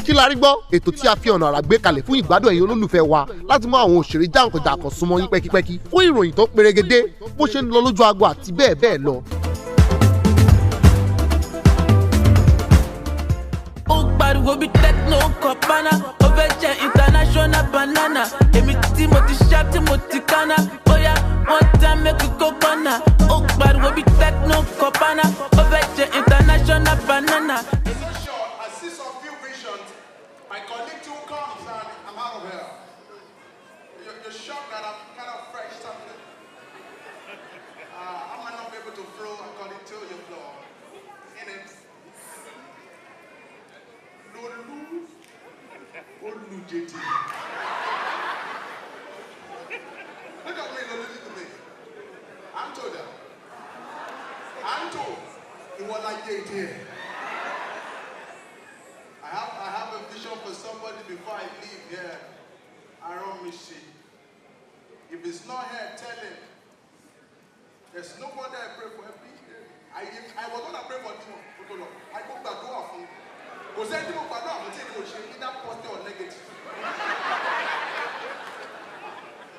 kí la rí gbọ́ ètò tí a fi ọ̀nà àrà gbé kalẹ̀ fún ìgbádùn ẹ̀yin olólùfẹ́ wa láti mú àwọn òṣèré jàǹkànjàǹkàn súnmọ́ yín pẹ́kípẹ́kí fún ìròyìn tó perégedé bó ṣe ń lọ lójú agbo àti bẹ́ẹ̀ bẹ́ẹ̀ lọ. ó gbàdúgbò bí techno kọ̀pánà ó fẹ́ jẹ́ international banana èmi tí mo ti ṣá tí mo ti kánná bóyá wọ́n dá mẹ́kù kó kọ́nà ó gbàdúgbò bí techno kọ̀pánà ó fẹ́ jẹ́ international banana. My colleague too comes and I'm out of here. You're shocked that I'm kind of fresh something. I might not be able to flow according to your flow. In it. Lulu JT. Look at me, Lulu, look at me. I'm told that. I'm told. It was like JT. I have a vision for somebody before I leave here. Aaron Mishi. If it's not here, tell him. There's nobody I pray for. I was going to pray for him. I go back to our phone. Because I do not know either positive or negative.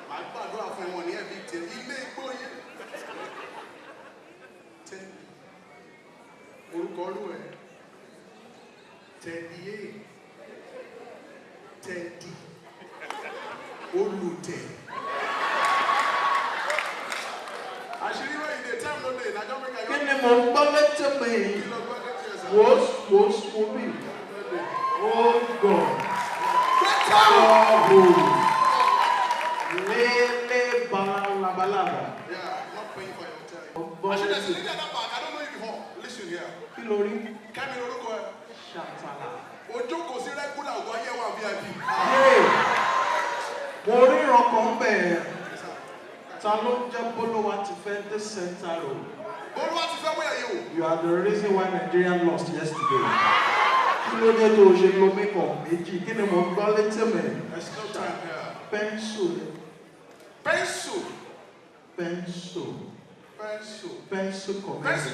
I go to our phone when he every he may go here. Tell me. Teddy, Olute. Actually, when they tell me, I don't make a good name. Was moving. Oh God. Lele balaba. Yeah, I'm not paying for your hotel. Actually, there's a lady at that back. I don't know you before. Listen here. Kilori. Come here, Oluko. Ojo kò sí regular ọgbọ ayé wa VIP. Mo ríran kan bẹ́ẹ̀. Ta ló jẹ́ Bólúwatifẹ́ this center road? Bólúwatifẹ́ where are you? You are the reason why Nigeria lost yesterday. Kí ló dé tó ṣe lo makeup méjì? Kí ni mo gbọ́ létí mi? There's no time here. Pencil. Pencil.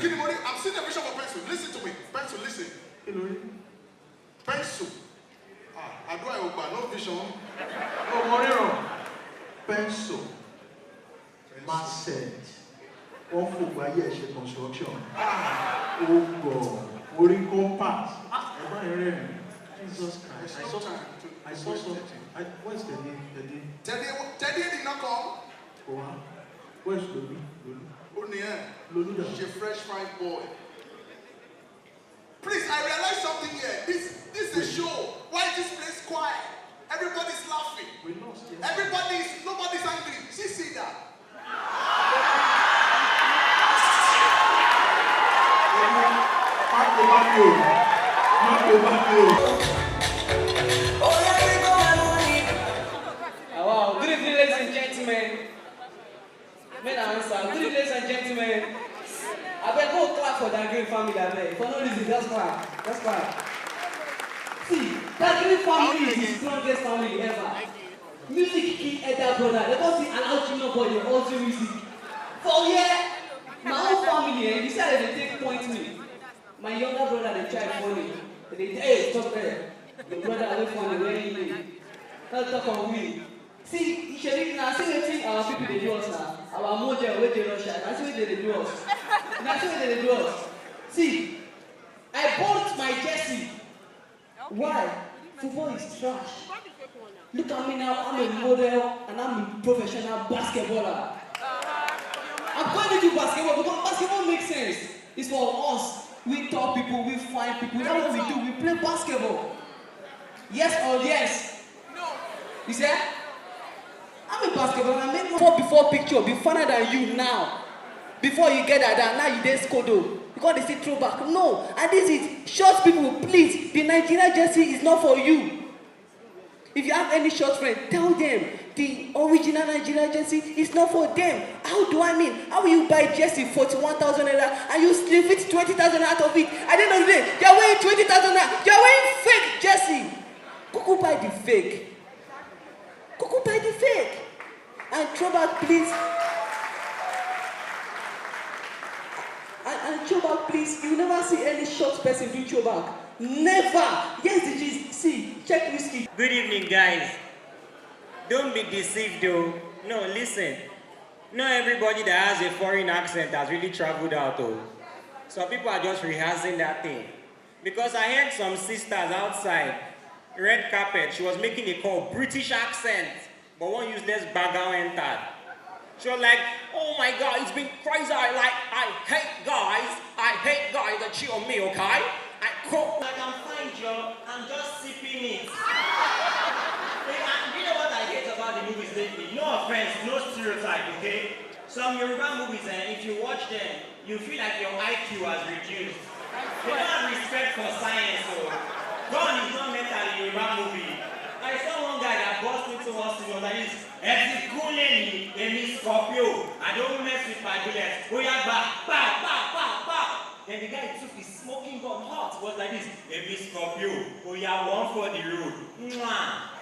Kí ni mo rí? I'm seeing the vision for pencil. Listen to me. Pencil, listen. Kí ló rí? Pencil. Àdúrà Yorùbá, no vision. No more. Pencil. Masset. Wọ́n fògbà yẹ̀ ṣe construction. Oh God. Orí compass. Jesus Christ. I saw something. Where's Teddy did not come. Where's Lulu? Lulu. She's a fresh fine boy. Please, I realize something here. This is a show. Why is this place quiet? Everybody's laughing. We lost, yes. Nobody's angry. See that? Wow, good evening, ladies and gentlemen. Men and answer. Good evening, ladies and gentlemen. I better go clap for that great family that day. For no reason, just clap. See, that great family is the strongest family ever. Music kid elder brother. They don't see an out junior boy, they also music. For here, my own family, and decided they take point me. My younger brother, they try funny. They hey, stop there. The brother away from the way he live. Don't talk on me. See, Sherry, now see the thing our people they do us now. Our model, where they rush at. That's what they do us. That's what they do us. See, I bought my jersey. Why? Football is trash. Look at me now, I'm a model and I'm a professional basketballer. I'm going to do basketball because basketball makes sense. It's for us. We talk people, we find people. That's what we do. We play basketball. Yes or yes? No. You see? I'm a basketballer. I make more before picture, be funner than you now. Before you get that, now you dance Kodo. Because they say throwback. No. And this is short people, please. The Nigeria jersey is not for you. If you have any short friend, tell them the original Nigeria jersey is not for them. How do I mean? How will you buy jersey 41,000 naira and you still fit 20,000 out of it? At the end of the day, you're wearing 20,000 naira. You're wearing fake jersey. Go buy the fake. Go buy the fake. And throwback, please. And throwback, please. You never see any short person do throwback. Never. Yes, it is. See. Check whiskey. Good evening, guys. Don't be deceived, though. No, listen. Not everybody that has a foreign accent has really traveled out, though. Some people are just rehearsing that thing. Because I heard some sisters outside, red carpet, she was making a call, British accent, but one useless bagger entered. She was like, oh my God, it's been crazy. I hate guys that cheat on me, okay? I cook like I'm fine, Joe. I'm just sipping it. You know what I hate about the movies lately? No offense, no stereotype, okay? Some Yoruba movies, if you watch them, you feel like your IQ has reduced. They don't have respect for science, so God is not meant as a Yoruba movie. I saw one guy that burst into hospital that is Etikuleni, Emi Scorpio. I don't mess with my bullets. Oyagba, pow, pow, pow, pow. Then the guy took his smoking gun hot, was like this, Emi Scorpio, Oya, one for the road. Mwah.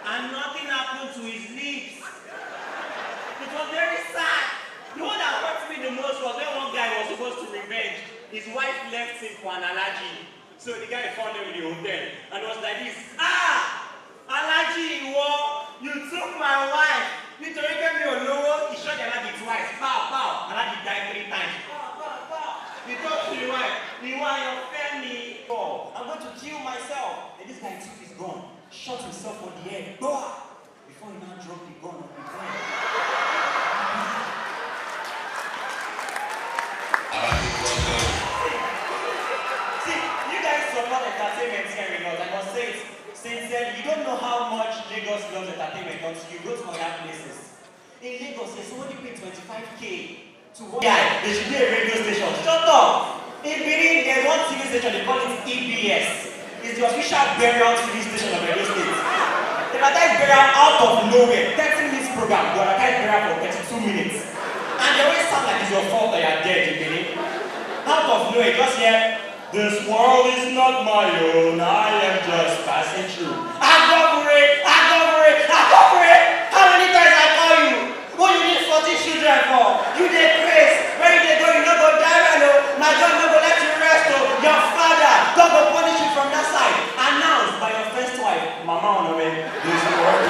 And nothing happened to his lips. It was very sad. The one that hurt me the most was when one guy was supposed to revenge. His wife left him for an allergy. So the guy found him in the hotel and was like this, allergy, you took my wife. You told me he shot the allergy twice. Pow, pow. Allergy died 3 times. Pow, pow, pow. He told the wife, you want your family? Oh, I'm going to kill myself. And this guy took his gun, shot himself on the head. Before he now dropped the gun on the ground. Support entertainment here in us. I must say it sincerely. You don't know how much Lagos loves entertainment until you go to other places. In Lagos, there's somebody paid 25K to one guy. There should be a radio station. Shut up! In Benin, there's one TV station, they call it EBS. It's the official burial TV station of Edo State. They advertise burial out of nowhere. 30 minutes program, they advertise burial for 32 minutes. And they always sound like it's your fault that you're dead in Benin. Out of nowhere, just here. This world is not my own, I am just passing through. I go for it! How many times I call you? What you need 40 children for? You did grace. Where you dey go, you no go die, no. My God no go let you rest, oh. Your father, God go punish you from that side. Announced by your first wife, Mama Onome, this world.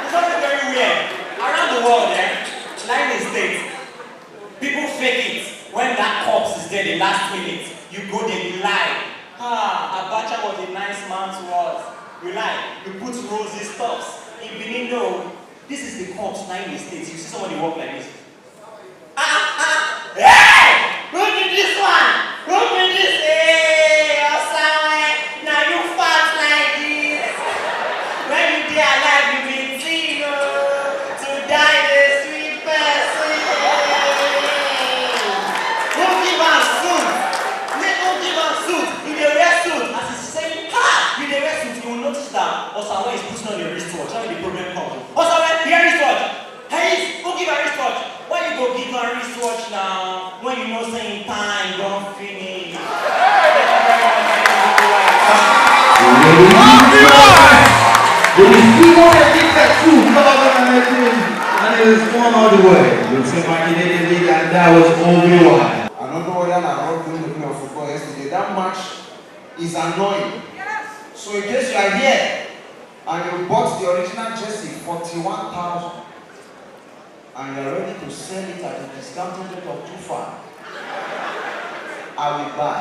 It's something very weird. Around the world, lying in states, people fake it when that corpse is there the last minute. You go there, you lie. Abacha was a nice man to us. You lie. You put rosy stuffs. In Benin, no. This is the corpse lying in the States. You see somebody walk like this. Hey! Who did this one? Who did this? Hey, Osawe. Now you fat like this. When you dey alive, you been seen, to die the sweet person. Who give us food? In the rest suit, as he's saying, in the rest suit, you will notice that Osawe is putting on the wristwatch. How the problem comes? Osawe, your wristwatch. Hey, who give a wristwatch? Why you go give a wristwatch now? When you know saying time, don't finish. There is people that think that too, and it is one all the way. And that was Obi-Wan. I don't know whether I'm not doing the play of football yesterday. That match is annoying. So in case you are here and you bought the original jersey 41,000 and you are ready to sell it at a discounted rate of 2,500, I will buy.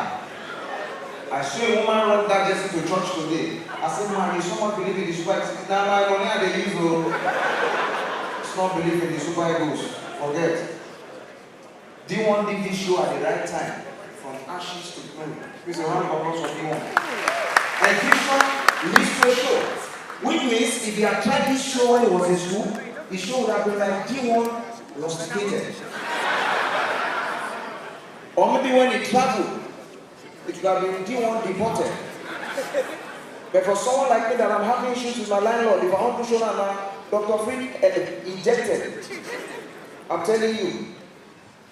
I saw a woman run that jersey to church today. I said, man, you someone believe in the Super Eagles? Now my money and they use it's not believe in the Super Eagles. Forget. D1 did this show at the right time, from ashes to glory. Please a round of applause for D1. And Christian leads to a show, which means if he had tried this show when he was in school, the show would have been like D1 rusticated. Or maybe when he traveled, it would have been D1 deported. But for someone like me that I'm having issues with my landlord, if I want to show that Dr. Frick injected, I'm telling you,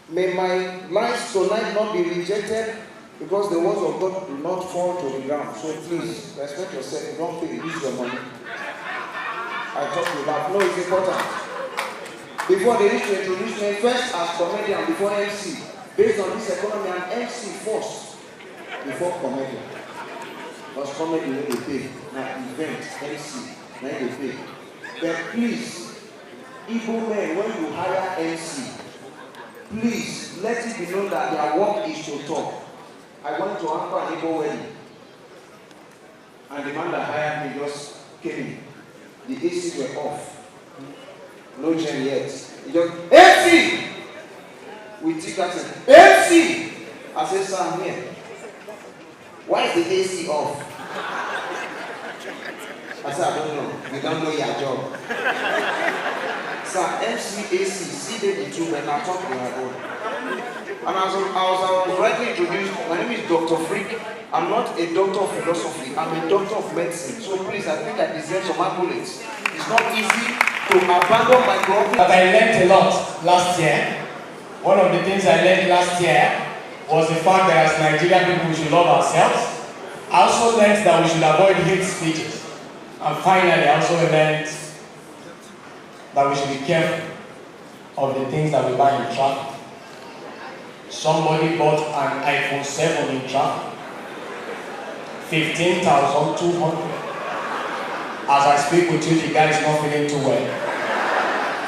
may my lines tonight not be rejected because the words of God do not fall to the ground. So please, respect yourself. You don't pay, use your money. I talk to that. No, it's important. Before they used to introduce me first as comedian before MC. Based on this economy, I'm MC first before comedian. Because comedy wey dey pay, na event, MC, na dey pay. But please, Igbo men, when you hire MC, please let it be known that their work is to talk. I went to anchor an Igbo wedding, and the man that hired me just came in. The ACs were off. No gen yet. He just, MC! We took that in. MC! I said, sir, I'm here. Why is the AC off? I said, I don't know. You don't know your job. Sir, MC, AC, see the two men are talking about. And as I was rightly introduced, my name is Dr. Freak. I'm not a doctor of philosophy, I'm a doctor of medicine. So please, I think I deserve some accolades. It's not easy to abandon my problem. But I learned a lot last year. One of the things I learned last year was the fact that as Nigerian people we should love ourselves. I also learned that we should avoid hate speeches. And finally, I also learned that we should be careful of the things that we buy in traffic. Somebody bought an iPhone 7 in traffic. 15,200. As I speak with you, the guy is not feeling too well.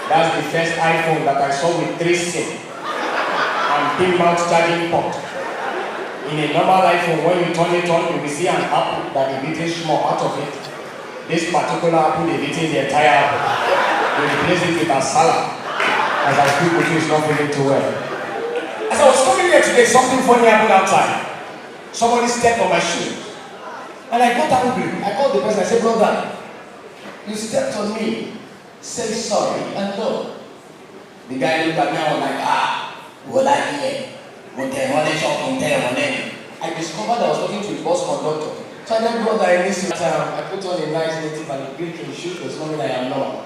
That's the first iPhone that I saw with 3 SIM and pin mount charging port. In a normal iPhone, when you turn it on, you will see an apple that is eating small out of it. This particular apple is eating the entire apple. We replace it with a salad. As I speak with you, it's not feeling too well. As I was coming here today, something funny happened outside. Somebody stepped on my shoe. And I got angry. I called the person, I said, brother, you stepped on me. Say sorry and go. The guy looked at me and was like, what I hear? I discovered I was talking to the bus conductor. So I then brother, I listened. I put on a nice native and Greek shoe, there's nothing I am not.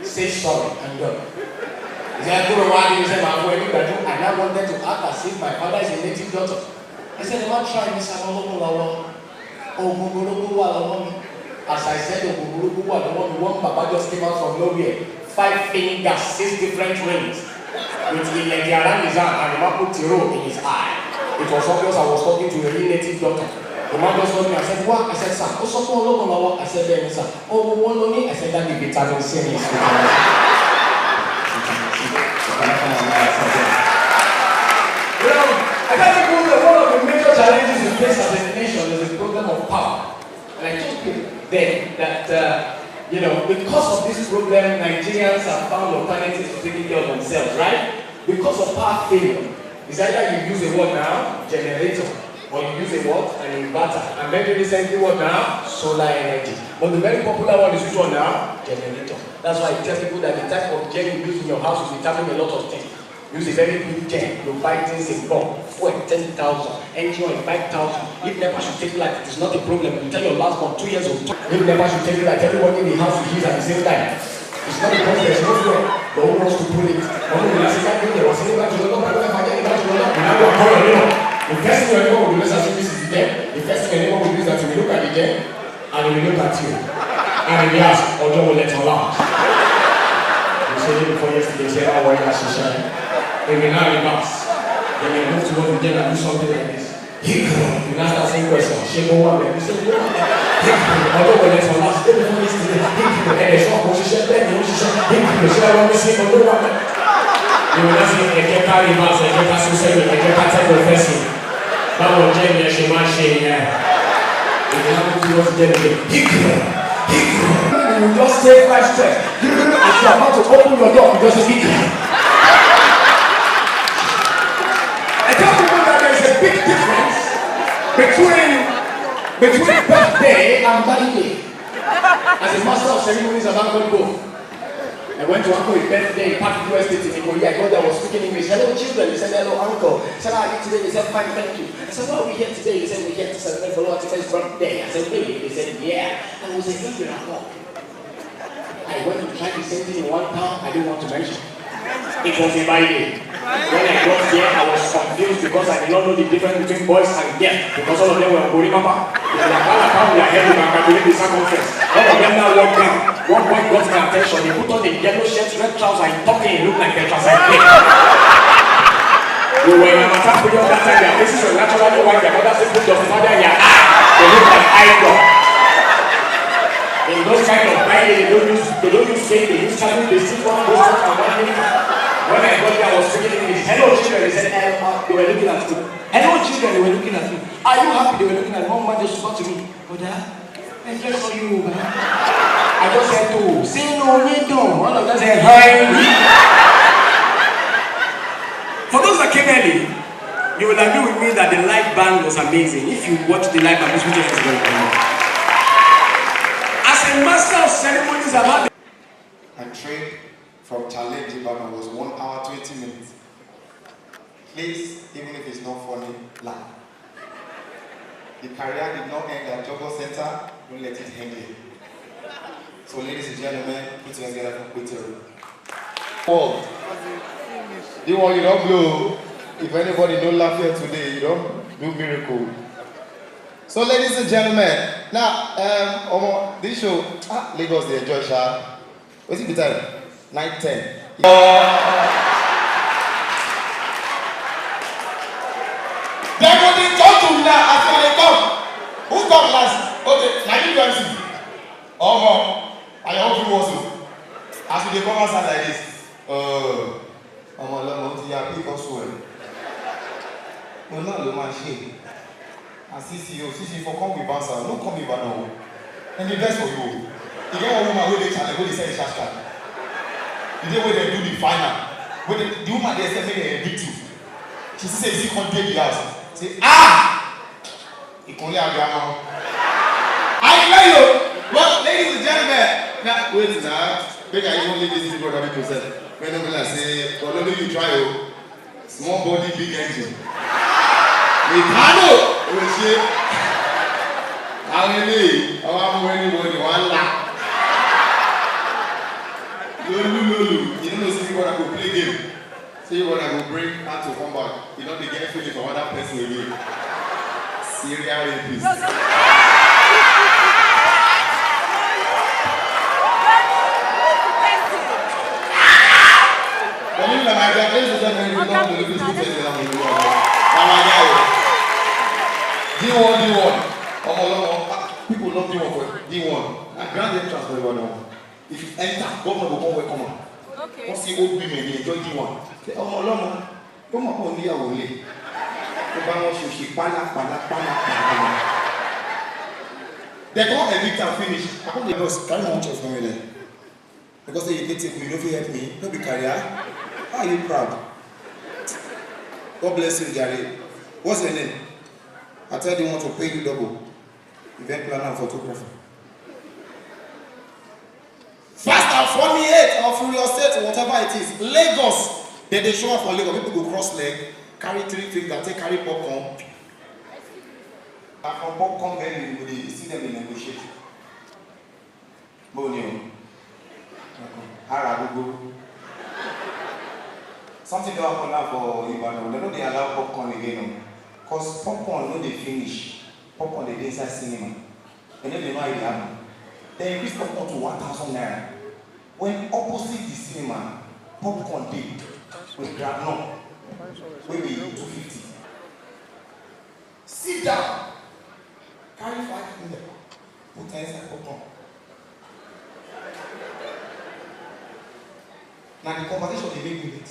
Say sorry and go. He said, I go around, he said, I now wanted to act as if my father is a native doctor. I said, I'm not trying this. As I said, one Papa just came out from nowhere. 5 fingers, 6 different rings. With the around his arm and the man put Tiro in his eye. It was obvious I was talking to a real native doctor. The man just told me, I said, what? I said, sir, what's up? I said, then, sir. Oh, I said, that the vitamin C is. I can't think one of the major challenges we face as a nation is the problem of power. And I told you then that, because of this problem, Nigerians have found alternatives to taking care of themselves, right? Because of power failure. It's either you use a word now, generator, or you use a word, an inverter. And very recently, what now? Solar energy. But the very popular one is which one now? Generator. That's why I tell people that the type of gen you use in your house will determine a lot of things. Use a very big gen, you buy things in bulk, fuel 10,000, engine oil 5,000. If never should take light, it is not a problem. You tell your last one 2 years old. If never should take light, everyone in the house will use at the same time. It's not because there's no fuel, but who wants to pull it? The first thing anyone will do is assume this is the gen. The first thing anyone will do is that we look at the gen and we look at you. And we ask, Ojo will let her laugh. You said it before yesterday, you said, oh, why is she shine? They will now reverse. Then they move towards the gen and do something like this. You now start saying questions. She go one way. You say, what? Ojo will let her laugh. Stay before yesterday. And they show, she said, then she said, she want me to say, Ojo one way. You will not say, I can't carry reverse, I can't suicide, I can't take the first thing. That was Jenny, she might say, yeah. If you have to do what you do, you just take 5 steps. As you are about to open your door, you just speak. I tell people that there is a big difference between birthday and marriage day. As a master of ceremonies, I've done both. I went to Uncle his birthday in Park West State in Ikoyi. I got there, I was speaking English. Hello children, he said, hello uncle. I said, how are you today? He said, fine, thank you. I said, what are we here today? He said, we're here to celebrate for his birthday. I said, really? He said, yeah. And I was like, you're at work. I went to try the same thing in one town I didn't want to mention. It was in my day. When I got here, I was confused because I did not know the difference between boys and girls. Because all of them were Gorimapa. If you are head, you can calculate the circumference. All of them now walk down. One boy got my attention. He put on the yellow shirt, red trousers, and talking, he looked like Petrosite. We were in a matter period that time. Their faces were naturally white. Their mother said, put your father in your eye. idol. In those kind of Bible, they don't use faith, they use channel, they still one post and one name. When I got there, I was speaking English. Hello children, they said, they were looking at me. Hello children, they were looking at me. Are you happy? They were looking at me. One man just spoke to me. Brother, I just saw you, man. I just said to say no, you don't. One of them said, hi. For those that came early, you will agree with me that the live band was amazing. If you watch the live band, this video is going to be. As a master of ceremonies, I've had my trip from Challenge Ibadan was 1 hour 20 minutes. Please, even if it's not funny, laugh. The career did not end at Jogo Center, don't let it end here. So ladies and gentlemen, put your hands together for Peter. Paul, you want you don't blow. If anybody don't laugh here today, you don't do miracle. So ladies and gentlemen, now this show, Lagos they enjoy Sha. What's it the time? 9:10. Then when they come to me now, after they come, who come last? Okay, now you guys see. I hope you also. As they come outside like this, pick us well. No, no, man, shame. And CC for come with Bansa, no come with Bano. And the best for you. You get one woman who they challenge, who they say shash card. The day when they do the final, when the woman they say they evict you. She says she can't take the house. Say, you can only have your mouth. I tell you, well, ladies and gentlemen, now wait now. Make I even leave this people that people say. When I say, well, no, you try small body, big engine. Mikano, how many? One lakh. Lulu. You don't know, see what I go play game. See what I go bring her to come back. You know, they get feeling for other person again. Serial rapist. D1. People love D1 for D1. Grand entrance for everyone. If you enter, governor will come welcome. Okay. Once you old women, they enjoy D1. Say, come on, here will live. They go evict and finish. I hope they know. Carry on your family. Because they take me, don't help me. Don't be career. How are you proud? God bless you, Gary. What's your name? I tell you, want to pay you double. Event planner and photographer. Fast and funny 8 or Furious 8, whatever it is. Lagos. Then they show up for Lagos. People go cross leg, carry 3 fingers, take carry popcorn. And from popcorn, then you see them in negotiate. Bonio. Arabugo. Something don't happen now for Ibadan. They know they allow popcorn again. Because popcorn, no, they finish. Popcorn, they inside cinema. And then they know how it happen. They increase popcorn to 1,000 naira. When opposite the cinema, popcorn did with granola, maybe 250. Sit down. Carry 5 in there. Put inside popcorn. Now the conversation they make with it.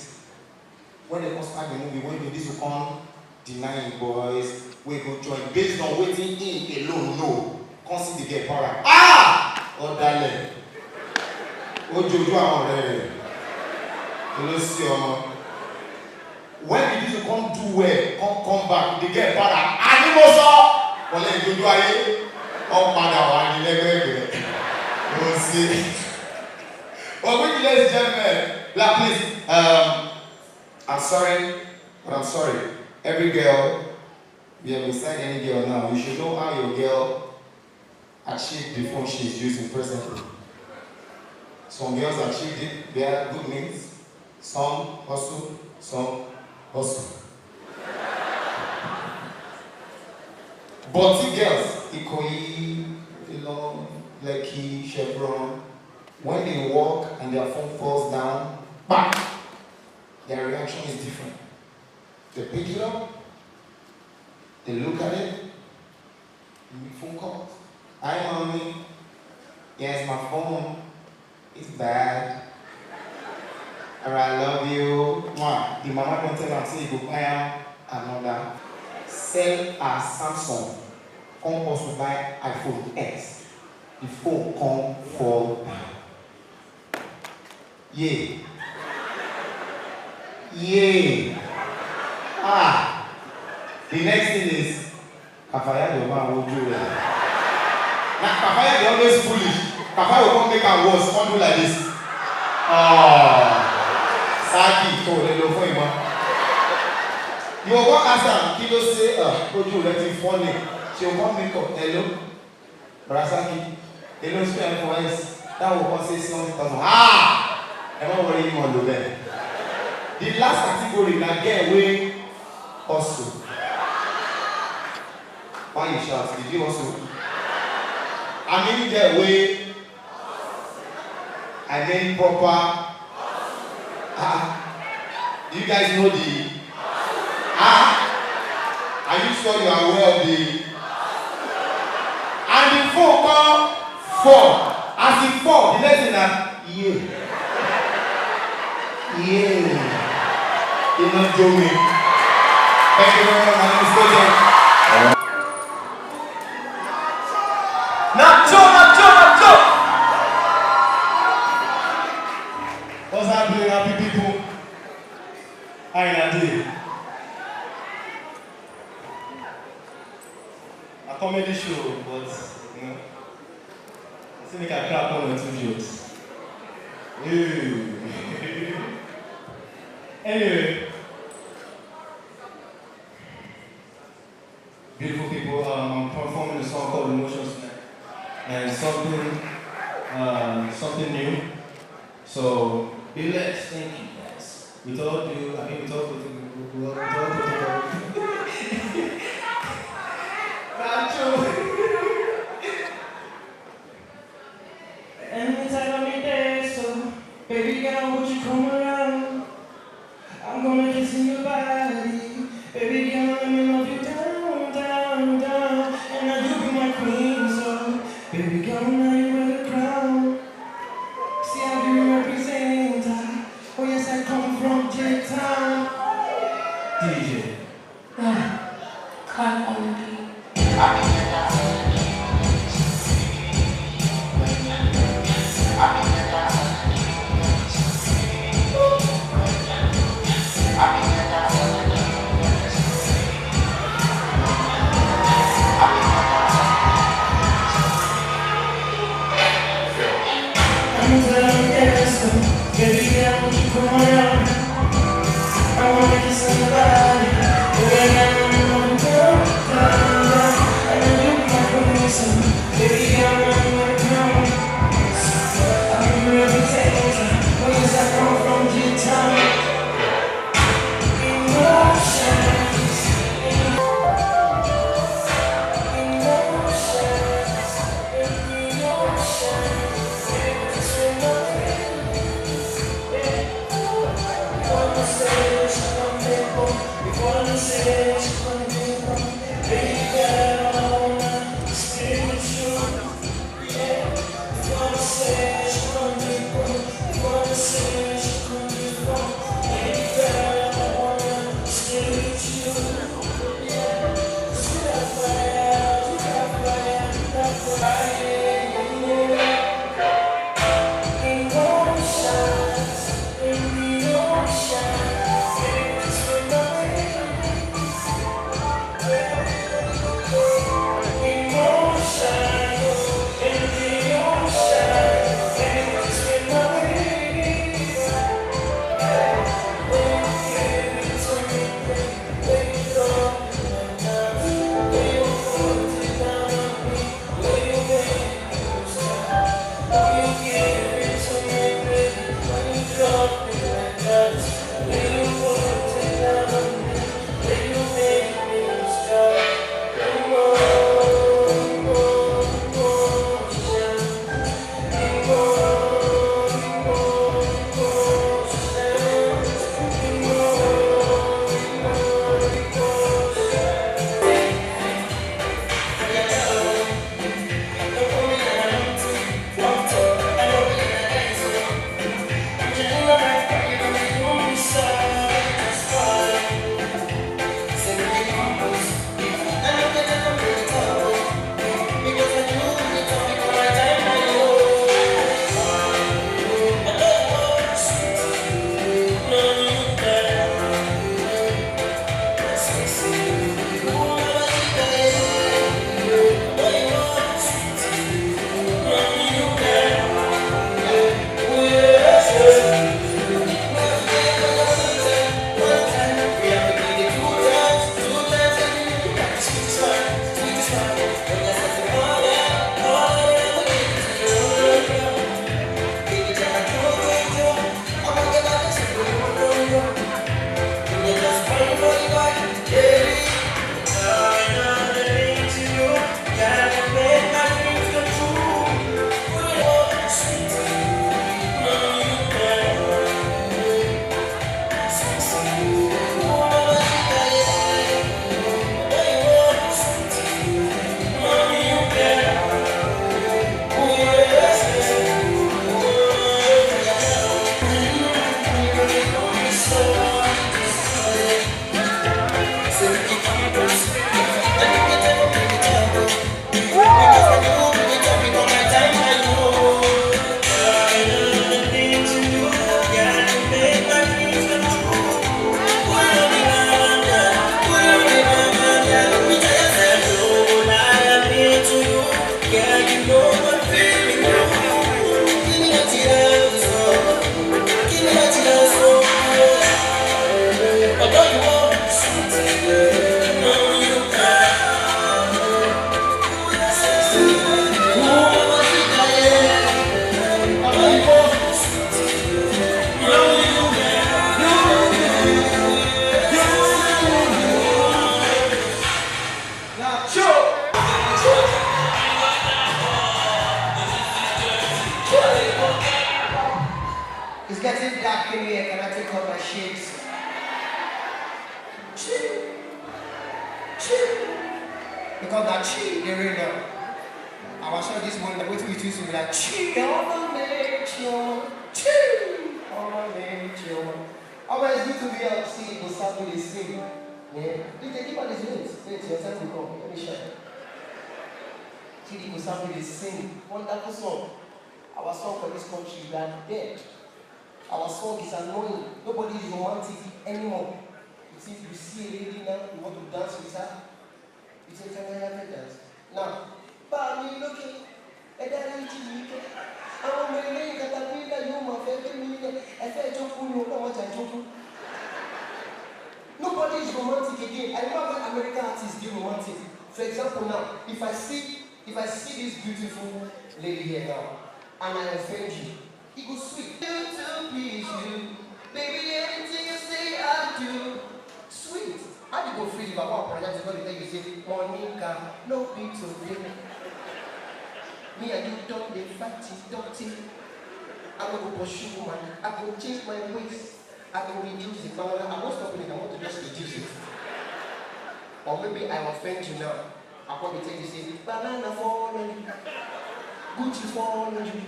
When they come start the movie, when this will come, denying boys, we go join based on waiting in alone, no. Come see the get para. Oh darling. Oh Jojo already. You see when this will come do well, come back, they get para. Animoso. Well, Jojo aye. Oh pada wa ni legbe. You see. Well, ladies and gentlemen, please, I'm sorry, but I'm sorry. Every girl, you have beside any girl now, you should know how your girl achieved the phone she's using presently. Some girls achieved it, they are good means. Some hustle, some hustle. But the girls, Ikoyi, Lekki, Chevron, when they walk and their phone falls down, bang! Their reaction is different. They pick it up, they look at it, Phone call. Hi, mommy. Yes, my phone is bad. Alright, I love you. Mwah. The mama don't tell her, say, you go buy another. Sell a Samsung. Come also buy iPhone X. The phone come fall down. Yeah. Yeah. Ah. The next thing is, Kafaya the man will do that. Now, Kafaya they always foolish. Kafaya will come make her worse. Don't do like this. Oh. Saki, so they don't for him. You will go ask her, Kilo say, Oju, let him funny. She will come make up. Hello? Rasaki. Hello, spend for us. That will come say 70,000. Ah! I'm not worrying you on the bed. The last category, now get away also. Why you shout? Did you also? I mean get away. I mean proper. Do you guys know the? Are you sure you are aware of the? And the four. As in four, the next thing that yeah. You're not joking. Thank you very much. My name is Kojo. Nacho. What's happening, happy people? How you doing? A comedy show, but you know, I think I crack one or two jokes. Anyway, beautiful people, I'm performing a song called Emotions tonight, and something new. So be blessed. Thank you guys. We told you, Anytime I'm there, so baby girl, would you come around? I'm gonna kiss in your body. Baby girl, let me love you down. And now you be my queen, so baby girl, now you wear the crown. See how you represent. Oh yes, I come from J-Town. DJ. It's getting dark in here. Can I take off my shades? Chill. Chill. Because that chill, they really know. I was sure this morning, wait till you to be like, chill on nature. Chill on nature. Always good to be able to see people start with this sing. Yeah. If they give out these names, wait, your time will come. Let me share. See people start with this sing. Wonderful song. Our song for this country, we are dead. Our song is annoying. Nobody is romantic anymore. You see, you see a lady now, you want to dance with her. You say, can I have a dance? Now, Bami looking, and then you see, I'm going to get a bit of my favorite minute. I said, you know what I do. Nobody is romantic again. I remember when American artists do romantic. For example, now, if I see this beautiful lady here now, and I offend you, it goes sweet. To please you, baby, everything you say I do. Sweet. How do you go feel if I want to apologize to you say, Monica, no big to me. Me and you don't be fighting, don't you? I'm going to pursue man. I'm going to change my ways. I'm going to reduce it. But I'm not stopping it. I want to just reduce it. Or maybe I offend you now. I want to tell you, say, banana fall on you. Gucci fall on you.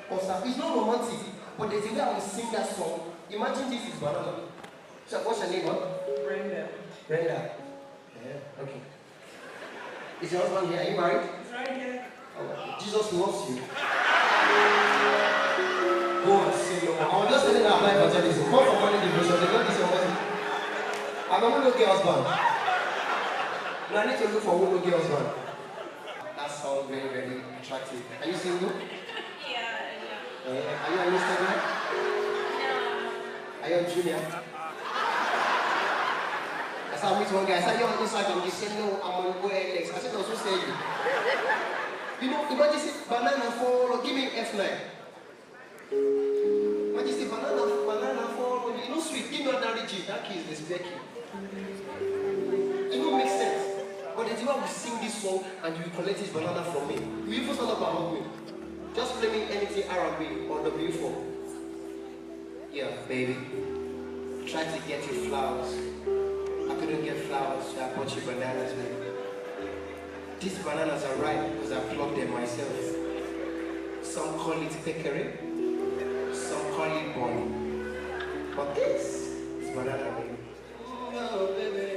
Or something. It's not romantic. But there's a way I will sing that song. Imagine this is banana. So what's your name, huh? Brenda. Brenda. Yeah, okay. Is your husband here? Are you married? He's right here. Oh, Jesus loves you. Go and sing your wife. I'm just telling you apply evangelism. Come for money devotion. They don't this your husband. I'm not going to get husband. No, I need to look for who will get husband. That sounds very, very attractive. Are you single? Yeah. Are you an Instagram? No. Are you a junior? I saw meet one guy. I said, you're on Instagram. He said, no, I'm on OLX. I said, no, so say you. You know, imagine say banana fall, give me F9. Imagine say banana fall, you know sweet, give me another G, that key is the spare key. It don't make sense. But the time we sing this song and you collect this banana from me, you even stand up and hug me. Just play me anything R&B or W4. Yeah, baby. Try to get you flowers. I couldn't get flowers, so I bought you bananas, baby. These bananas are ripe because I plucked them myself. Some call it peccary, some call it bun. But this is banana, baby. Oh, baby,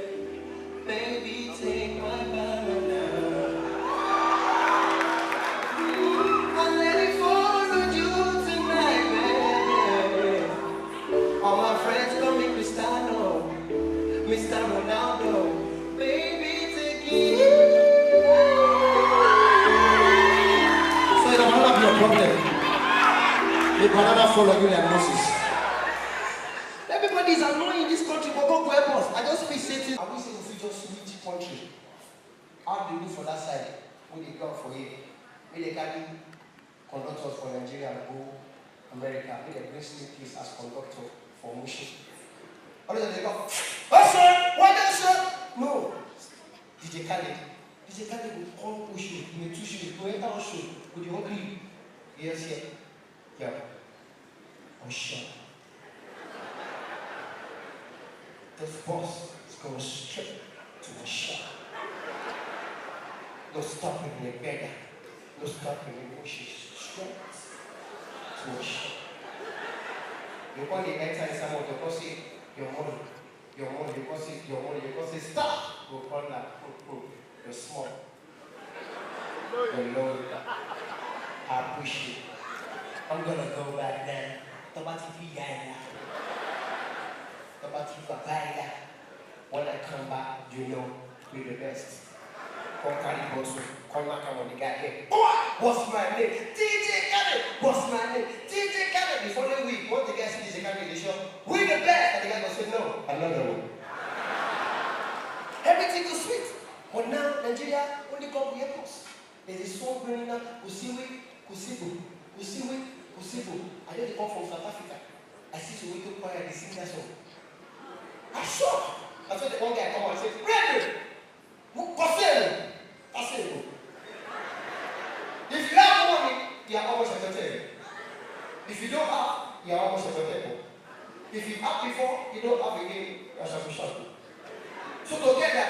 baby, take my banana. And let it fall on you tonight, baby. All my friends call me Cristiano, Mr. Ronaldo. Baby, take it. Problem. The banana fall on you like Moses. Everybody is annoying in this country, but God will help us. I just feel sitting. I wish if we just switch country. How do you do for that side? When they come for you, when they carry conductors for Nigeria and go America, when they bring Slim Case as conductor for motion. How do they go? Oh sir, why that sir? No. DJ Khaled will come push you, you may push you, go enter our show, with the hungry. Yes, yeah. Yeah. I'm sure. This boss is going straight to the shop. No stopping in the beggar. No stopping in the bushes. Straight to the shop. You want to enter in some of the boss say, your money. You can say, stop. Go on that. You're small. You're low. I push you. I'm gonna go back there. When I come back, you know, we're the best. Come carry boss, come knock on the guy here. What's my name? DJ Khaled. What's my name? DJ Khaled. The following week, once the guy sees DJ Khaled in the show, we're the best. And the guy will say, no, another one. Everything is sweet. But now, Nigeria only come with airports. There's a song bringing up Kusiwe. I just come from South Africa. I see Soweto choir, they sing that song. I'm shocked. That's why the one guy come out and say, Brandon! Kosele! I said, If you don't have, you are almost a better. If you have before, you don't have again, you are sharp. So together,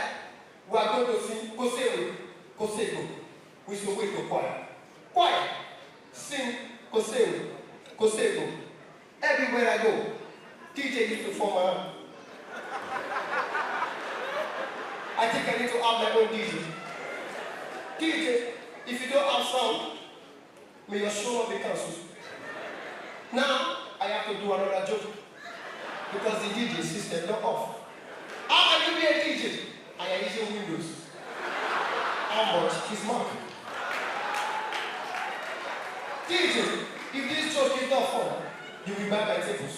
we are going to sing Kosego, Kosego. We should wait to choir. Choir, sing Kosego, Kosego. Everywhere I go, DJ used to form my own. I think I need to have my own DJ. DJ, if you don't have sound, may your show not be cancelled. Now, I have to do another joke. Because the DJ system not off. How can you be a DJ? I am using Windows. How much is market? DJ, if this joke is not fun, you will buy my tables.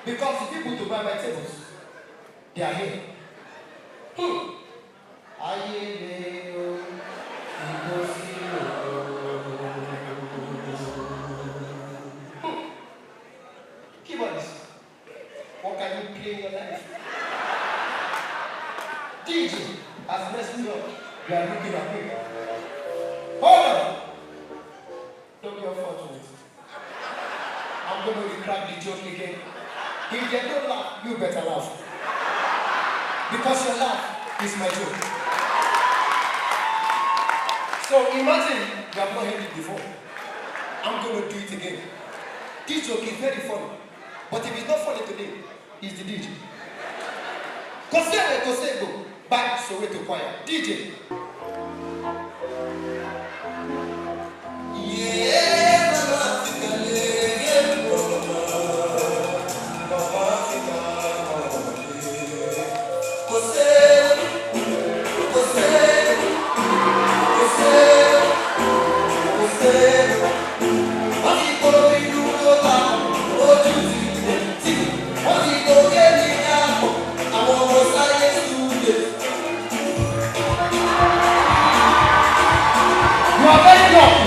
Because the people to buy my tables, they are here. Keyboardist, what can you play in your life? DJ has messed me up. You are looking at me. Hold on! Don't be unfortunate. I'm going to crack the joke again. If they don't laugh, you better laugh. Because your laugh is my joke. So imagine you have not heard it before. I'm going to do it again. This joke is very funny. But if it's not funny today, it's the DJ. Kosego, back Soweto choir. DJ. You are very lucky.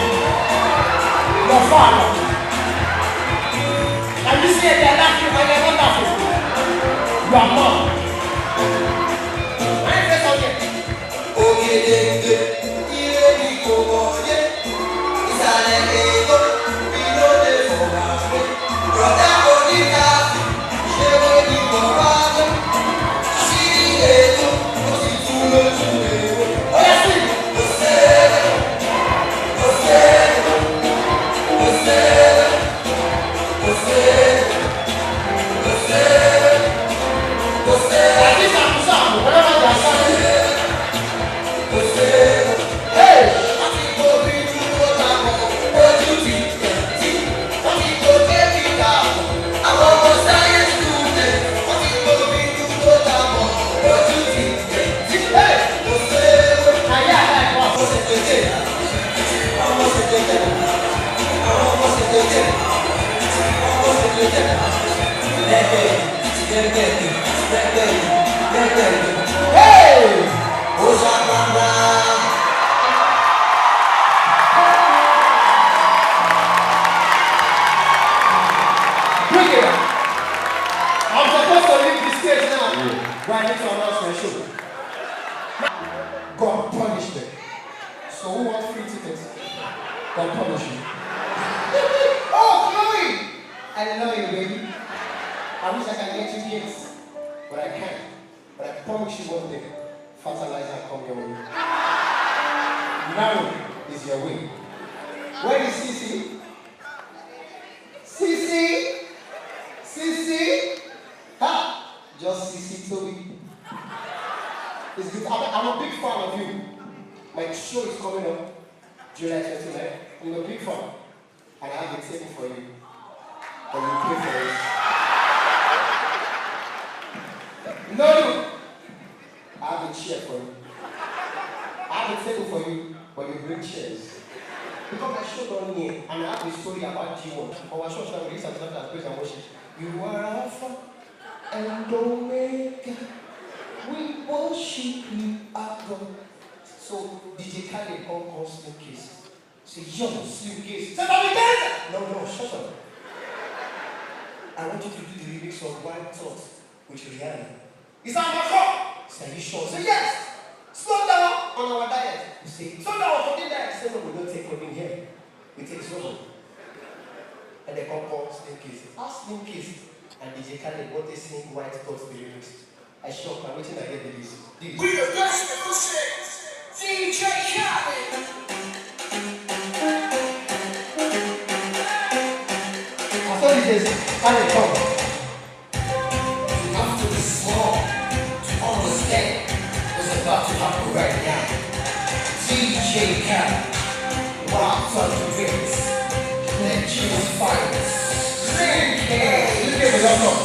Your father. And you say they are laughing and they are not laughing. You are mom. I ain't say I'm supposed to leave the stage now. But I need to announce my show. God punish them. So who wants free tickets? God punish you. Oh, Chloe! I love you, baby. I wish I can get you gifts. But I can't. But I promise you one day, fertilizer come your way. Now is your way. Where is Sisi? Sisi? Sisi? Ha! Just Sisi Toby. It's good. I'm a big fan of you. My show is coming up July 29th. I'm a big fan. And I have a table for you. And you pay for it. No! I have a chair for you. I have a table for you, but you bring chairs. Because my show don't need, and I have a story about G1. Our show shall release and as praise and worship. You are Alpha and Omega. We worship you, our God. So DJ Khaled calls Slim Case. Say, yo, Slim Case. Say, no, shut up. I want you to do the remix of Wild Thoughts with Rihanna. Is that my fault? Say, are you sure? Say, yes. Slow down on our diet. You say, slow down on the diet. Say, no, we don't take codeine here. We take slow. and they come call Slim Case. Ask Slim Case and DJ Khaled what they sing White Thoughts the lyrics. I shock, I'm waiting I get the this. We the best music, DJ Khaled. I saw this Khaled come. You have to be small to understand what's about to happen right now. DJ Khaled, wow, touch the lyrics. Let Jesus fight us. Slim Case. This game is awesome.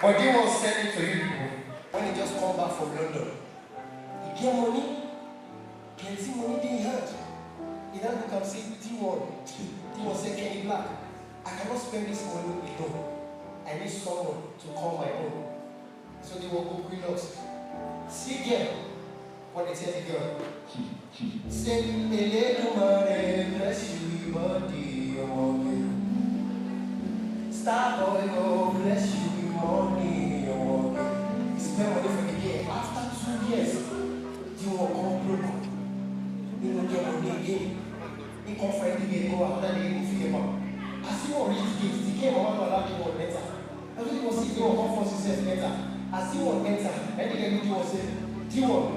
But they won't send it to you people when he just come back from London. He get money, plenty money they had. He now look and say, D1 say Kenny Black, I cannot spend this money alone. I need someone to call my own. So they will go Quinox. See girl, what they tell the girl. Say, bless you, body, Star boy, oh, bless you. Money, you spend money for the year. After 2 years, you will come broke. You will get money again. You can't find the game, go after the game, figure out. As you want to reach the game, I want to allow you to enter. I don't want to see you come force yourself enter. As you want to enter, any game you want to say, do you want?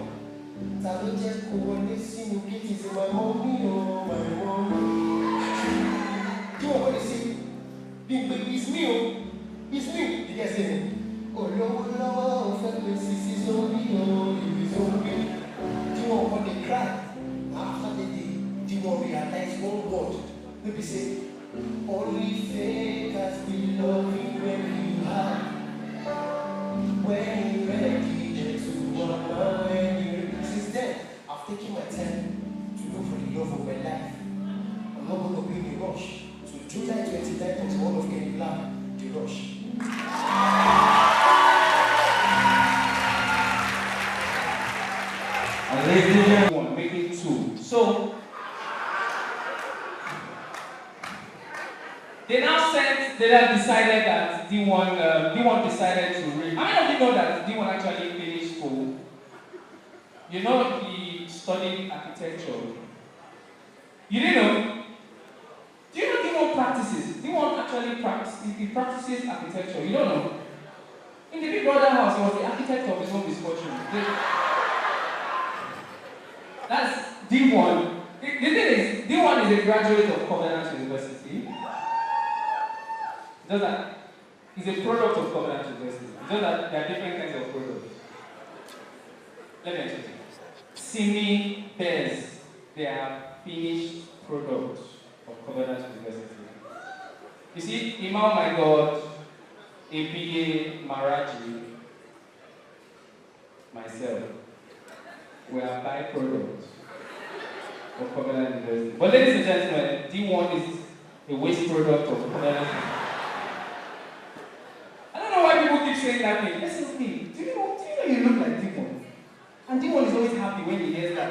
I don't just go when they see you get it in my mommy, oh, my mommy. Do you want to see? It's me, oh. It's me. You guys say me. Oh, no, this is only you is only. Do you want when they cry? After the day, do you want to realize one word? Maybe say, only fakers will love you when you have. When you're ready, just to when you since then, I've taken my time to look for the love of my life. I'm not going to be in a rush. So July 29th was one of Kenny Black, The Rush. And ladies and gentlemen, making two. So they have decided that D1 decided to read. How many of you know that D1 actually finished school? You know he studied architecture. You didn't know? Do you know D1 practices? D1 actually practices architecture. You don't know? In the Big Brother house, he was the architect of his own misfortune. That's D1. The thing is, D1 is a graduate of Covenant University. Does that? He's a product of Covenant University. Does that? There are different kinds of products. Let me explain. Simi, Bez, they are finished products of Covenant University. You see, Imam My God, APA, Maraji, myself, we are byproducts of Covenant University. But ladies and gentlemen, D1 is a waste product of Covenant. I don't know why people keep saying that thing. Listen to me. Do you know you look like D1? And D1 is always happy when he hears that.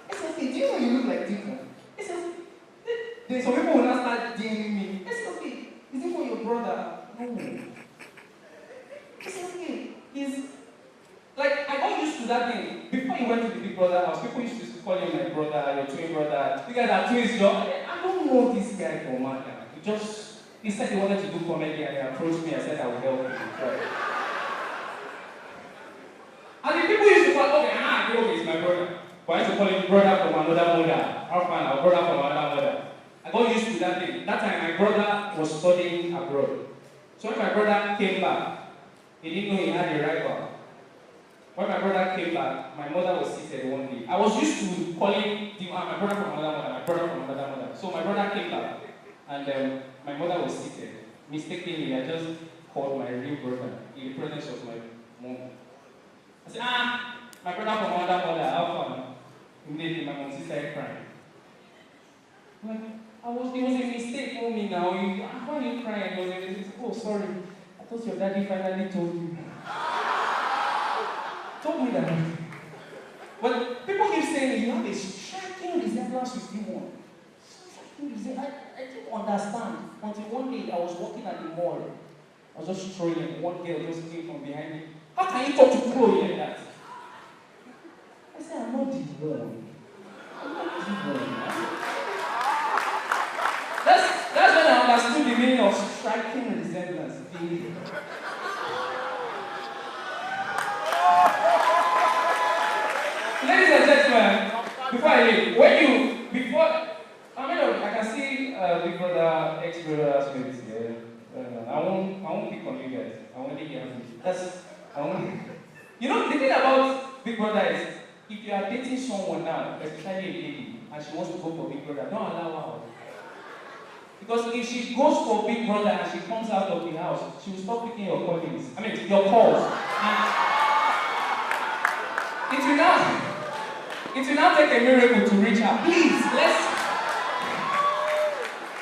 It's okay. Do you know you look like D1? It's okay. Then some people will not start DMing me. It's okay. Is it for your brother? No. It's brother house, people used to call him my brother, your twin brother. You guys are twins, Joe. I don't know this guy from Maka. He said he wanted to do comedy and he approached me and said I would help him. Right. And the people used to call, okay, he's my brother. But I used to call him brother from another mother. How fun, our brother from another mother. I got used to that thing. That time my brother was studying abroad. So when my brother came back, he didn't know he had a rival. When my brother came back, my mother was seated one day. I was used to calling my brother from another mother, my brother from another mother. So my brother came back, and my mother was seated. Mistakenly, I just called my real brother in the presence of my mom. I said, my brother from another mother, how fun. Immediately, my mom started crying. It was a mistake for me now. Why are you crying? Oh, sorry. I thought your daddy finally told you. Told me that. But people keep saying you have a striking resemblance with D1. I didn't understand until one day I was walking at the mall. I was just strolling. One girl just came from behind me. How can you talk to Chloe like that? I said, I'm not D1. I'm not D1. That's when I understood the meaning of striking resemblance. Ladies and gentlemen, before I leave, I can see Big Brother, ex-brother Smith here. I won't pick on you guys. I won't leave you. You know, the thing about Big Brother is, if you are dating someone now, especially a lady, and she wants to go for Big Brother, don't allow her. Because if she goes for Big Brother and she comes out of the house, she will stop picking your calls. Your calls. And it will now take a miracle to reach her. Please,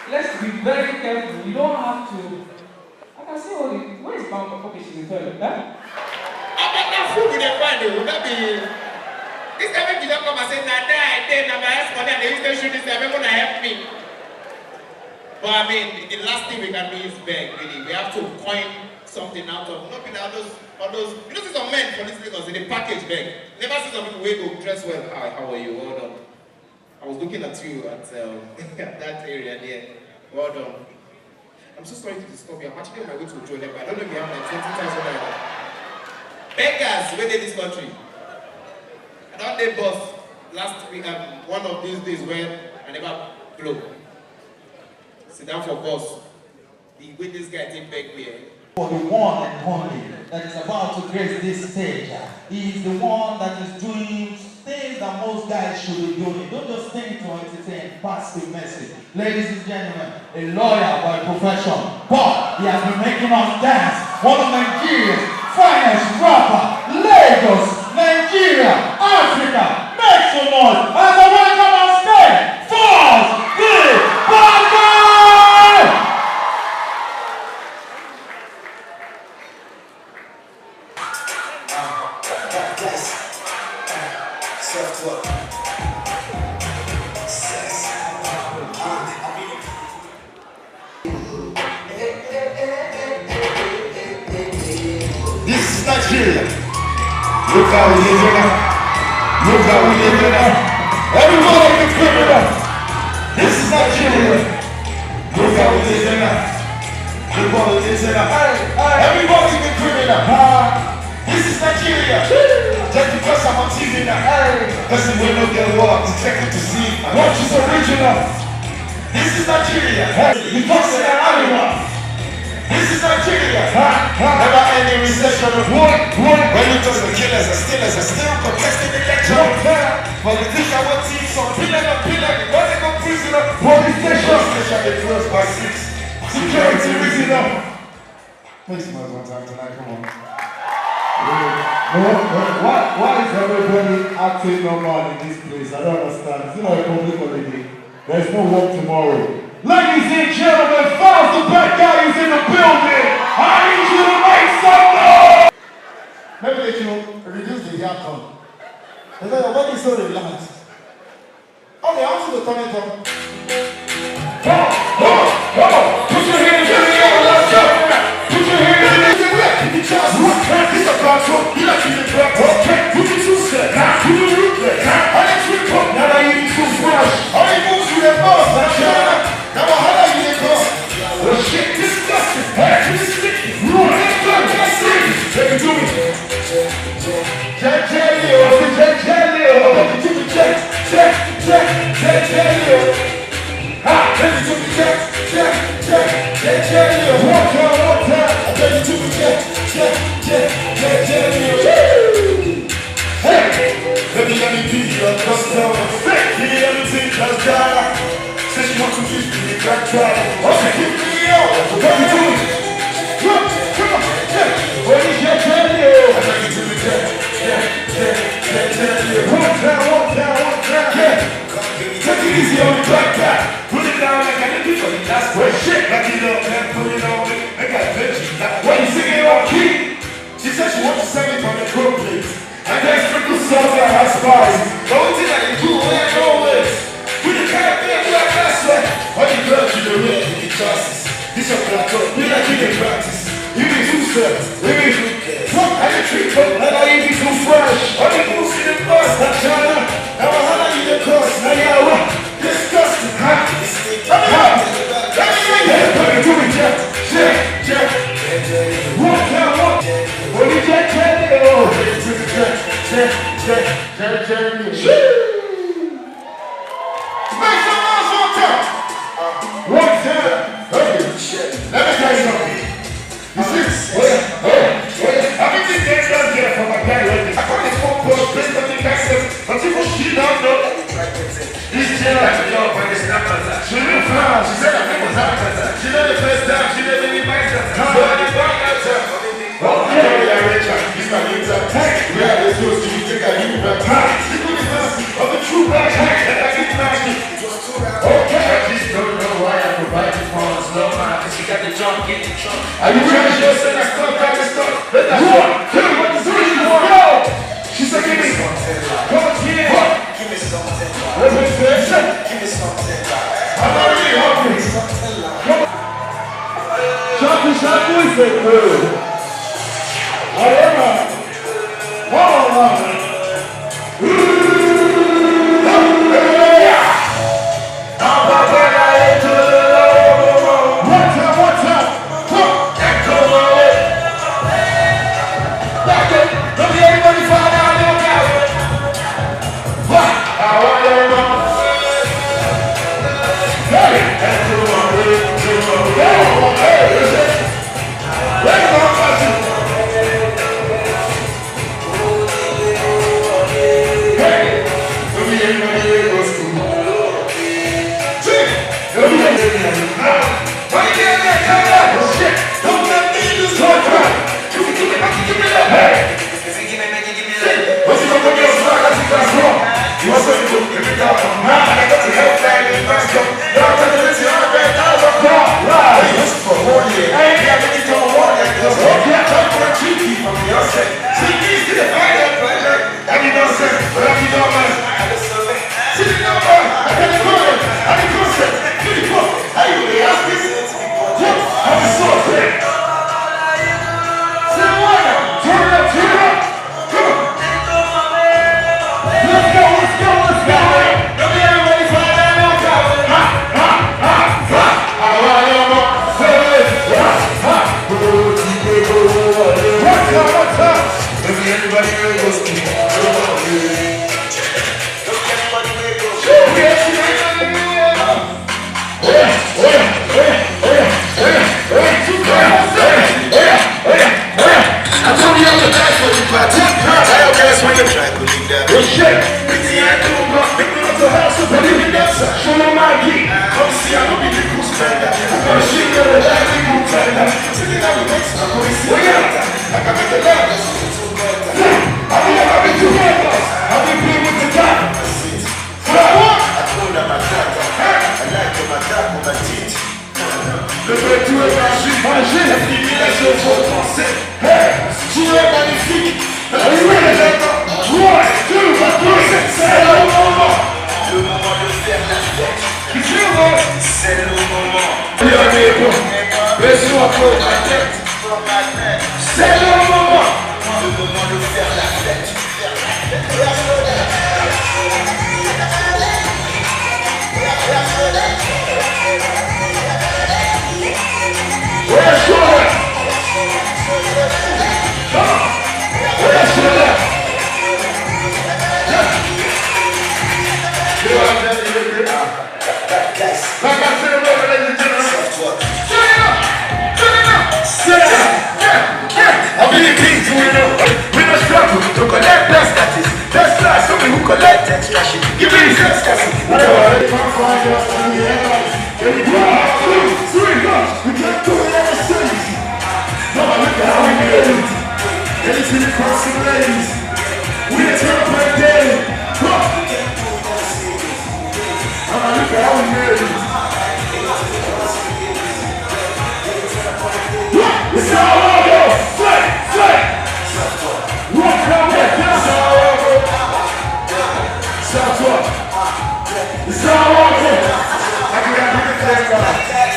let's be very careful. You don't have to. I can see all the. Where is Bangkok? Okay, she's in toilet. I'm fool with the find. Would that be? This time you don't come and say, nah, then I'm asking and they used to shoot this time. Everyone help me. But I mean, the last thing we can do is beg, really. We have to coin something out of, not all those, you know, see some men for this Lagos, they package beg. Never see some people who go dress well. Hi, how are you? Well done. I was looking at you at that area there. Well done. I'm so sorry to disturb you. I'm actually on my way to Joe, but I don't know if you have like 20,000 naira. Beggars, where they this country? I don't they boss last week, one of these days where I never blow. Sit down for boss. The way this guy take back me. For the one and only that is about to grace this stage. He is the one that is doing things that most guys should be doing. Don't just think to entertain, pass the message. Ladies and gentlemen, a lawyer by profession, but he has been making us dance. One of Nigeria's finest rapper, Lagos, Nigeria, Africa. Make some noise as I welcome on stage, Falz the Bad. This is Nigeria. Look how we live now. Look how we live now. Everybody can feel it up. This is Nigeria. Look how we live now. Look how we live now. Everybody can feel it up. This is Nigeria. Just because I'm on TV now. Doesn't mean no get what to check it to see. What is original? This is Nigeria. You talk to that animal. This is Nigeria. Never any recession. When you talk to killers and stealers and still contesting the election. Politician will teach some pillar and pillar. When they go prisoner, police station they close by 6. Security reason up. Please, man, one time tonight. Come on. Why is everybody acting normal in this place? I don't understand. It's not a public holiday. There's no work tomorrow. Ladies and gentlemen, Falz the Bad Guy is in the building. I need you to make some noise. Maybe they should reduce the air con. They say your body is so relaxed. Okay, I want you to turn it on. Come on. Put your hands in the air. Let's go. Put your hands in the air. Just rock. It's a control. You like to get back. Okay. Put your two steps. Put your root there. Let me be your custom. Give me everything that's done. Say she wants to use me, back try. Okay, give me out. What you doing? Come on, what is your journey? I like you to the jet. One down. Yeah. Take it easy on the backpack. Put it down like I did for the last way. Shit, like you know, man, put it on me. I got veggie. Why you singing on key? She said she wants to sing it on the crow plate. And then sprinkle salt on her spice. The only thing I can do when I know is with the kind of thing like that sweat. All you girls you the red with the chances. This your black up, we like you can practice. You be too set, we be fuck and the trick up, and I you be too fresh. All you moves in the bus, not China. Now I holla you the cost, now you're what? Disgusting, huh? Yeah, put it to me, Jack. Walk down. What did Jack tell you? Make some noise on top. One time. Okay. Let me tell you something. You see? I mean, this dance does get from my guy right there. I got this phone call, place on the access, but people she don't know. This girl has a job when it's not that. She knew fine. She said that was out of that. She know the first time. She never even liked that. So I didn't want that time. Okay, Rachel, he's my new time. We have this news, do you think I give you back time? You could be fancy of the true black hack that I get magic. Okay, I just don't know why I provide the funds. No mind, cause you got the jump, get the trunk. Are you ready? She said I stuff, got this stuff. Let that 1, 2, 3, 4, go! She said, give me some. Come on, yeah. Give me some. Let me say, give me some. I'm already hungry. Come on. Shot boy said, good. Like I said, ladies and gentlemen, Anything across the ladies. We a turn up like day. I'm a look at how we made it. It's all over. Slay, slay. Walk out there. It's all over. South up. It's all over. I can have a good thing.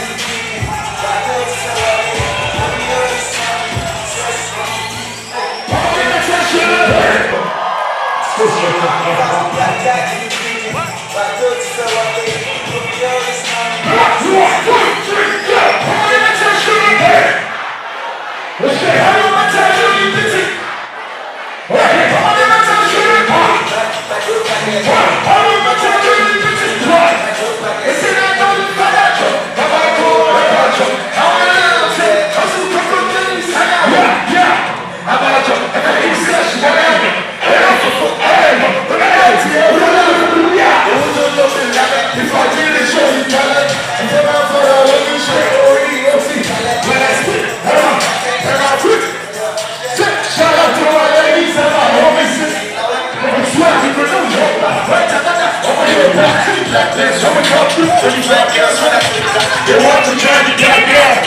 They want to try to get there.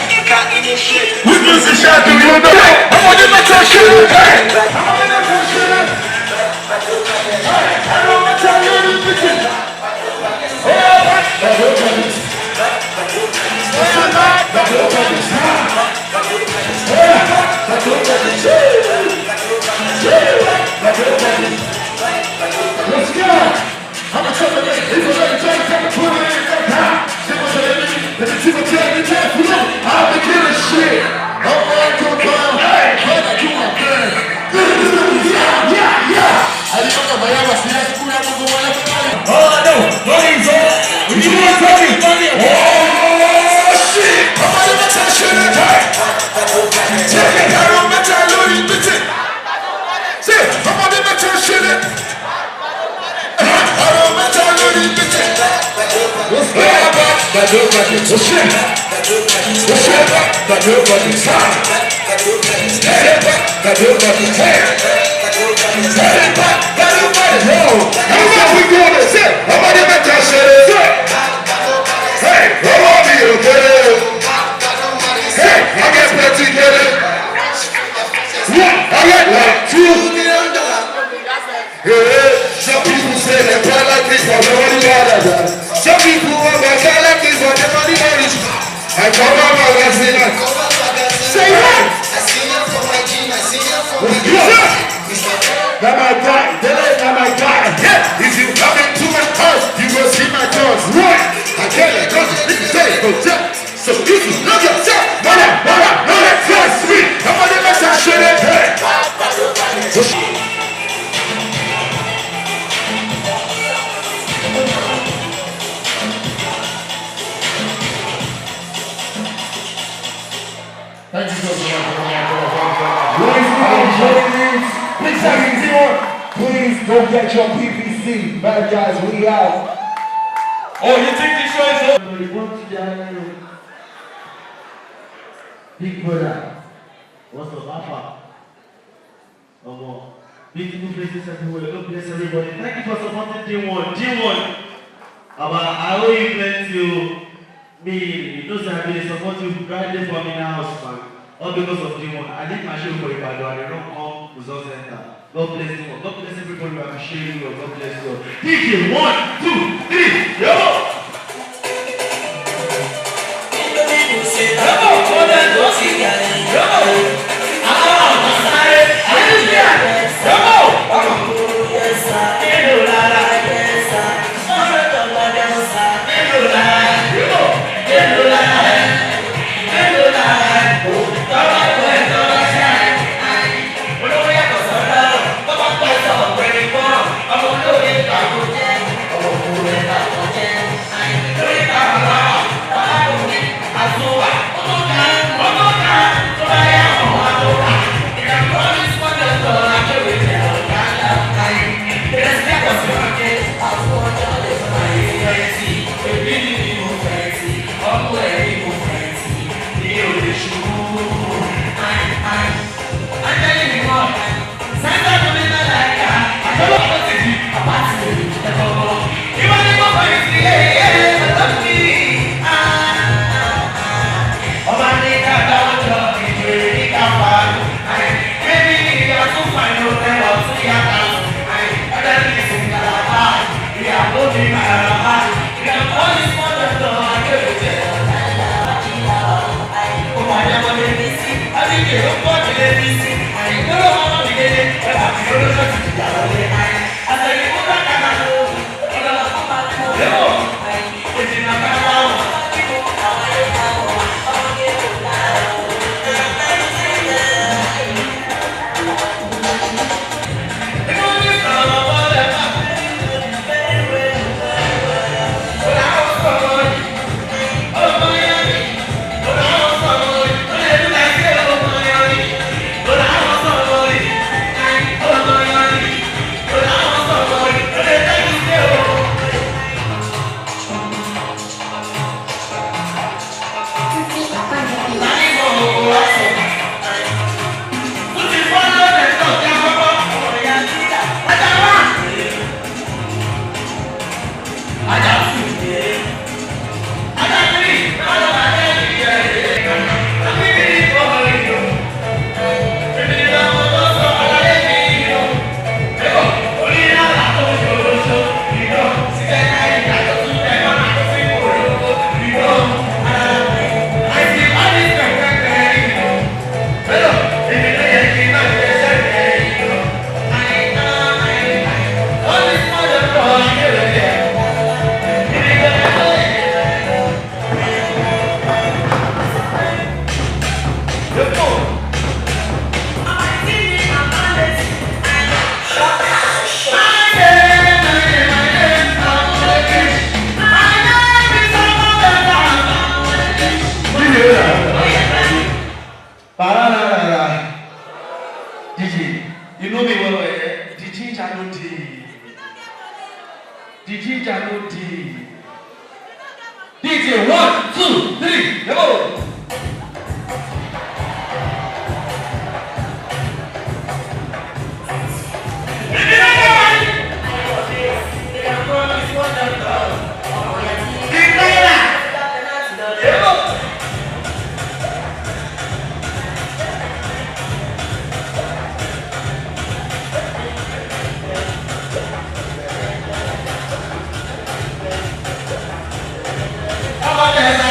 We lose the shot to you know. I'm on the metal shit. Hey, I'm on the metal shit. Hey, I don't want to tell you anything. Let's go. I'm a trouble. If you're ready to try to put it in the car. Let me see what you're doing. I'll be killing shit. I'm going to go down. Hey, I'm going to do my thing. Yeah. I don't know if I ever see that school. I'm going to go on. Oh, no. Money's on. We do it, money. Oh, shit. I'm going to make that shit. Hey. Take it. I don't make that little bit. See, I'm going to make that shit. I don't make that little bit. Let's go. That nobody's a shit. That nobody's time. That nobody's hair. That nobody's low. How we doing this? I'm gonna make that shit. Hey, I want me to get it. Hey, I get plenty get it. One, I get like two. Yeah, some people say they play like this, but nobody bothers them. Some people want to play like this, but nobody bothers them. I come up and I say that. Say what? I see you from my gym, I see you from my gym. That my guy, that my guy. Yeah, if you come into my house, you will see my doors. Right? I can't let go, this is it, go down. So if you love yourself, no, let's trust me. I'm gonna make that shit in here. Thank you so much. Please go get your PPC. Bad guys, we out. Oh, you think this show is over? Big brother. What's up, Papa? Beautiful places everywhere. God bless everybody. Thank you for supporting D1. D1. I owe you plenty. You know that I've been supporting grinding for me in the house, man. All because of D1. I did my show for Ibadan. I don't come Result Center. God bless you. God bless everybody. I appreciate you. God bless you. DJ 1, 2, 3. Yo! I'm telling you what. You know me well, DJ Janoti. DJ Janoti. DJ 1, 2, 3, go! How about that?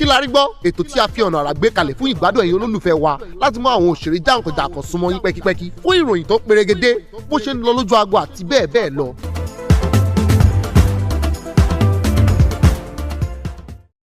la rí gbọ́ ètò tí a fi ọ̀nà àrà gbé kalẹ̀ fún ìgbádùn ẹ̀yin olólùfẹ́ wa láti mú àwọn òṣèré jàǹkànjàǹkàn súnmọ́ yín pẹ́kípẹ́kí fún ìròyìn tó perégedé bó ṣe ń lọ lójú agbo àti bẹ́ẹ̀ bẹ́ẹ̀ lọ.